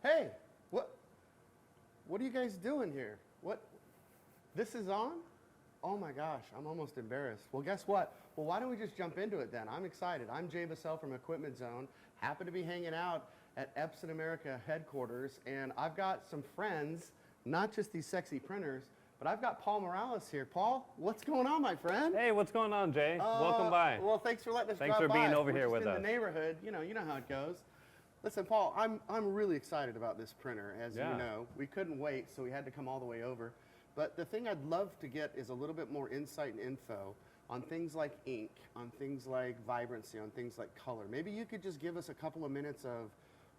Hey, what are you guys doing here? This is on? Oh my gosh, I'm almost embarrassed. Well, guess what? Well, why don't we just jump into it then? I'm excited. I'm Jay Busselle from Equipment Zone. Happen to be hanging out at Epson America headquarters, and I've got some friends, not just these sexy printers, but I've got Paul Morales here. Paul, what's going on, my friend? Hey, what's going on, Jay? Welcome by. Well, thanks for letting us Thanks drop for being by. over here with We're just us. in the neighborhood. You know how it goes. Listen, Paul, I'm really excited about this printer, as you know. We couldn't wait, so we had to come all the way over. But the thing I'd love to get is a little bit more insight and info on things like ink, on things like vibrancy, on things like color. Maybe you could just give us a couple of minutes of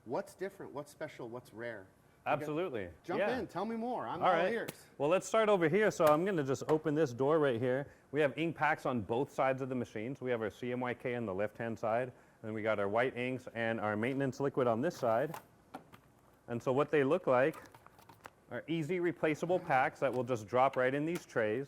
what's different, what's special, what's rare. Absolutely. Jump in, tell me more. I'm all all right. ears. Well, let's start over here. So I'm going to just open this door right here. We have ink packs on both sides of the machines. We have our CMYK on the left-hand side, and we got our white inks and our maintenance liquid on this side. And so what they look like are easy replaceable packs that will just drop right in these trays.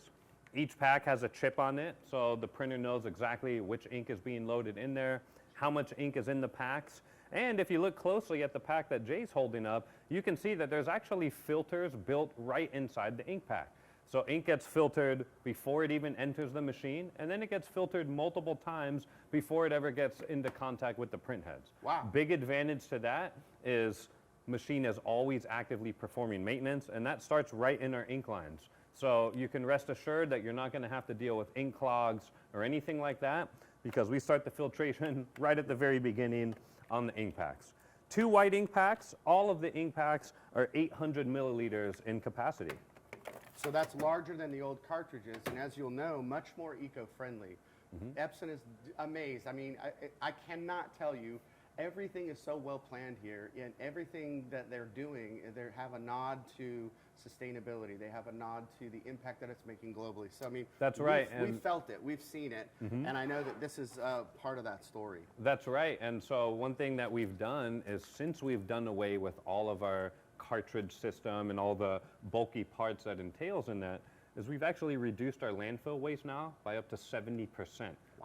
Each pack has a chip on it, so the printer knows exactly which ink is being loaded in there, how much ink is in the packs. And if you look closely at the pack that Jay's holding up, you can see that there's actually filters built right inside the ink pack. So ink gets filtered before it even enters the machine, and then it gets filtered multiple times before it ever gets into contact with the print heads. Wow. Big advantage to that is machine is always actively performing maintenance, and that starts right in our ink lines. So you can rest assured that you're not going to have to deal with ink clogs or anything like that, because we start the filtration right at the very beginning on the ink packs. 2 white ink packs. All of the ink packs are 800 milliliters in capacity. So that's larger than the old cartridges, and as you'll know, much more eco-friendly. Epson is amazed. I mean, I cannot tell you, everything is so well planned here, and everything that they're doing, they have a nod to sustainability. They have a nod to the impact that it's making globally. So, I mean, that's right. We've felt it, we've seen it, and I know that this is part of that story. That's right. And so one thing that we've done is, since we've done away with all of our cartridge system and all the bulky parts that entails in that, is we've actually reduced our landfill waste now by up to 70%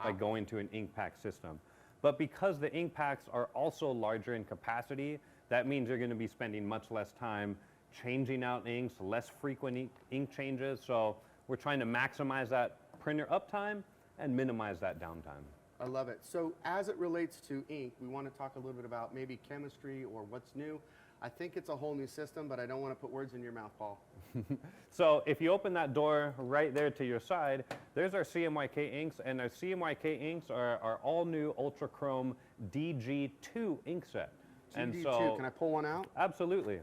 by going to an ink pack system. But because the ink packs are also larger in capacity, that means you're going to be spending much less time changing out inks, less frequent ink changes. So we're trying to maximize that printer uptime and minimize that downtime. I love it. So as it relates to ink, we want to talk a little bit about maybe chemistry or what's new. I think it's a whole new system, but I don't want to put words in your mouth, Paul. So if you open that door right there to your side, there's our CMYK inks, and our CMYK inks are our all-new UltraChrome DG2 ink set. DG2, so, can I pull one out? Absolutely.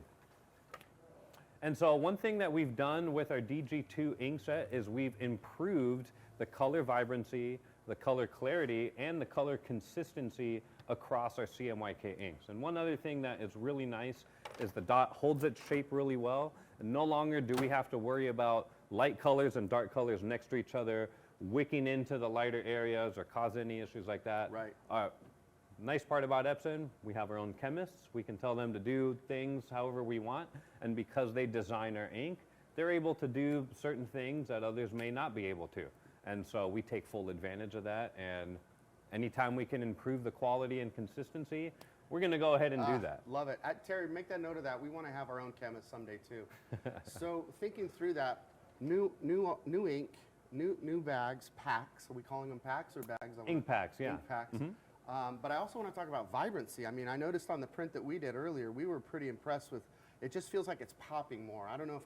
And so one thing that we've done with our DG2 ink set is we've improved the color vibrancy, the color clarity, and the color consistency across our CMYK inks. And one other thing that is really nice is the dot holds its shape really well, and no longer do we have to worry about light colors and dark colors next to each other wicking into the lighter areas or cause any issues like that. Right. Nice part about Epson, we have our own chemists. We can tell them to do things however we want, and because they design our ink, they're able to do certain things that others may not be able to. And so we take full advantage of that, and anytime we can improve the quality and consistency, we're going to go ahead and do that. Love it. Terry, make that note of that. We want to have our own chemist someday too. So thinking through that, new ink, new bags, packs. Are we calling them packs or bags? Ink packs, yeah. Ink packs. But I also want to talk about vibrancy. I mean, I noticed on the print that we did earlier, we were pretty impressed with, it just feels like it's popping more. I don't know if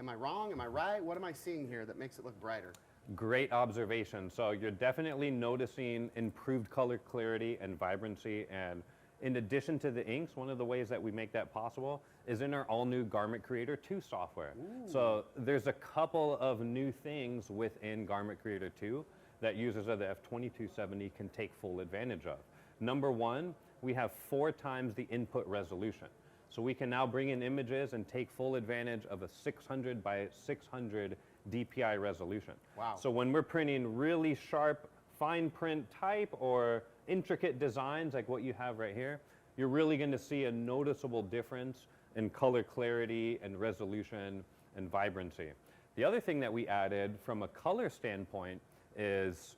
am I wrong? Am I right? What am I seeing here that makes it look brighter? Great observation. So you're definitely noticing improved color clarity and vibrancy, and in addition to the inks, one of the ways that we make that possible is in our all-new Garment Creator 2 software. Ooh. So there's a couple of new things within Garment Creator 2 that users of the F2270 can take full advantage of. Number one, we have 4 times the input resolution. So we can now bring in images and take full advantage of a 600 by 600 DPI resolution. Wow. So when we're printing really sharp, fine print type or intricate designs like what you have right here, you're really going to see a noticeable difference in color clarity and resolution and vibrancy. The other thing that we added from a color standpoint is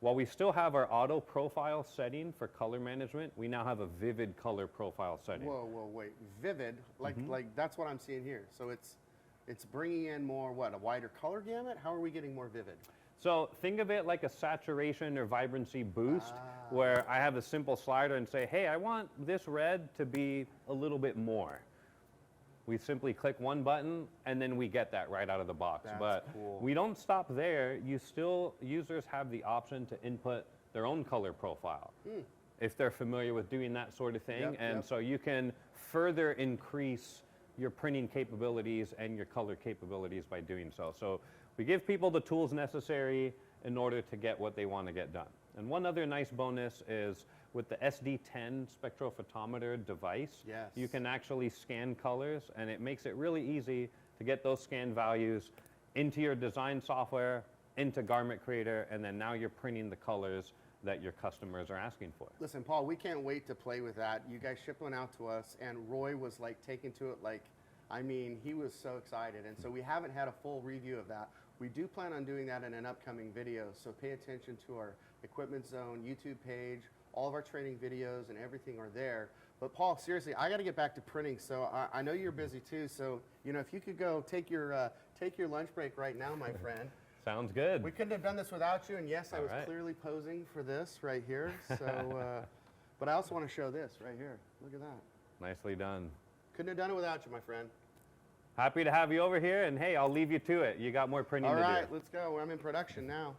while we still have our auto profile setting for color management, we now have a vivid color profile setting. Whoa, wait, vivid, like that's what I'm seeing here. So it's bringing in more, what, a wider color gamut? How are we getting more vivid? So think of it like a saturation or vibrancy boost, where I have a simple slider and say, hey, I want this red to be a little bit more. We simply click one button and then we get that right out of the box. That's but cool. we don't stop there. Users have the option to input their own color profile if they're familiar with doing that sort of thing. So you can further increase your printing capabilities and your color capabilities by doing so. So we give people the tools necessary in order to get what they want to get done. And one other nice bonus is with the SD10 spectrophotometer device, you can actually scan colors, and it makes it really easy to get those scanned values into your design software, into Garment Creator, and then now you're printing the colors that your customers are asking for. Listen, Paul, we can't wait to play with that. You guys shipped one out to us, and Roy was like taken to it like, I mean, he was so excited. And so we haven't had a full review of that. We do plan on doing that in an upcoming video, so pay attention to our Equipment Zone YouTube page. All of our training videos and everything are there. But Paul, seriously, I got to get back to printing, so I know you're busy too. So, you know, if you could go take your lunch break right now, my friend. Sounds good. We couldn't have done this without you, and yes, I was right. clearly posing for this right here. So, but I also want to show this right here. Look at that. Nicely done. Couldn't have done it without you, my friend. Happy to have you over here, and hey, I'll leave you to it. You got more printing to do. All right, let's go. I'm in production now.